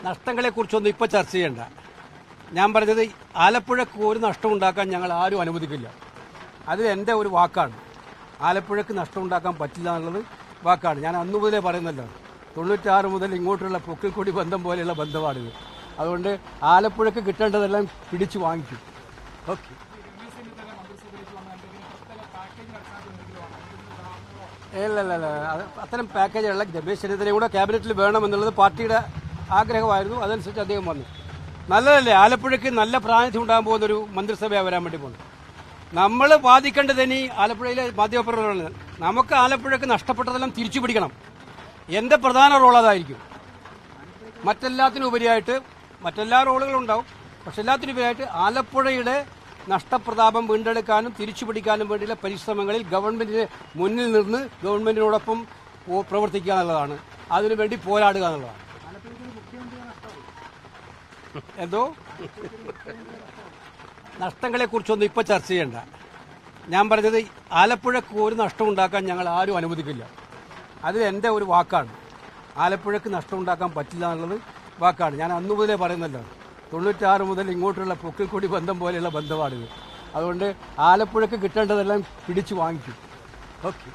നഷ്ടങ്ങളെക്കുറിച്ചൊന്നും ഇപ്പോൾ ചർച്ച ചെയ്യേണ്ട. ഞാൻ പറഞ്ഞത് ആലപ്പുഴക്ക് ഒരു നഷ്ടം ഉണ്ടാക്കാൻ ഞങ്ങൾ ആരും അനുവദിക്കില്ല. അത് എൻ്റെ ഒരു വാക്കാണ്. ആലപ്പുഴക്ക് നഷ്ടം ഉണ്ടാക്കാൻ പറ്റില്ല എന്നുള്ളത് വാക്കാണ്. ഞാൻ അന്നു മുതലേ പറയുന്നല്ലോ, 96 മുതൽ ഇങ്ങോട്ടുള്ള പൊക്കിൾക്കൊടി ബന്ധം പോലെയുള്ള ബന്ധമാണിത്. അതുകൊണ്ട് ആലപ്പുഴക്ക് കിട്ടേണ്ടതെല്ലാം പിടിച്ചു വാങ്ങിക്കും. ഓക്കെ. ഇല്ല, അത്തരം പാക്കേജുള്ള രമേശ് ചെന്നിത്തലയും കൂടെ ക്യാബിനറ്റിൽ വേണമെന്നുള്ളത് പാർട്ടിയുടെ ആഗ്രഹമായിരുന്നു. അതനുസരിച്ച് അദ്ദേഹം വന്നു. നല്ലതല്ലേ? ആലപ്പുഴയ്ക്ക് നല്ല പ്രാതിനിധ്യം ഉണ്ടാകാൻ പോകുന്നൊരു മന്ത്രിസഭയാണ് വരാൻ വേണ്ടി പോകുന്നത്. നമ്മൾ ബാധിക്കേണ്ടത് ഇനി ആലപ്പുഴയിലെ മാധ്യമപ്രവർത്തകരാണ്. നമുക്ക് ആലപ്പുഴയ്ക്ക് നഷ്ടപ്പെട്ടതെല്ലാം തിരിച്ചു പിടിക്കണം. എൻ്റെ പ്രധാന റോൾ അതായിരിക്കും. മറ്റെല്ലാത്തിനും ഉപരിയായിട്ട് മറ്റെല്ലാ റോളുകളും ഉണ്ടാവും. പക്ഷെ എല്ലാത്തിനും ഉപരിയായിട്ട് ആലപ്പുഴയുടെ നഷ്ടപ്രതാപം വീണ്ടെടുക്കാനും തിരിച്ചു പിടിക്കാനും വേണ്ടിയുള്ള പരിശ്രമങ്ങളിൽ ഗവൺമെന്റിന് മുന്നിൽ നിന്ന് ഗവൺമെന്റിനോടൊപ്പം പ്രവർത്തിക്കുക എന്നുള്ളതാണ്. അതിനുവേണ്ടി പോരാടുക എന്നുള്ളതാണ്. എന്തോ നഷ്ടങ്ങളെക്കുറിച്ചൊന്നും ഇപ്പോൾ ചർച്ച ചെയ്യേണ്ട. ഞാൻ പറഞ്ഞത് ആലപ്പുഴക്ക് ഒരു നഷ്ടം ഉണ്ടാക്കാൻ ഞങ്ങൾ ആരും അനുവദിക്കില്ല. അത് എൻ്റെ ഒരു വാക്കാണ്. ആലപ്പുഴക്ക് നഷ്ടം ഉണ്ടാക്കാൻ പറ്റില്ല എന്നുള്ളത് വാക്കാണ്. ഞാൻ അന്നു മുതലേ പറയുന്നല്ലോ, 96 മുതൽ ഇങ്ങോട്ടുള്ള പൊക്കിൾക്കൊടി ബന്ധം പോലെയുള്ള ബന്ധമാണിത്. അതുകൊണ്ട് ആലപ്പുഴക്ക് കിട്ടേണ്ടതെല്ലാം പിടിച്ചു വാങ്ങിക്കും. ഓക്കെ.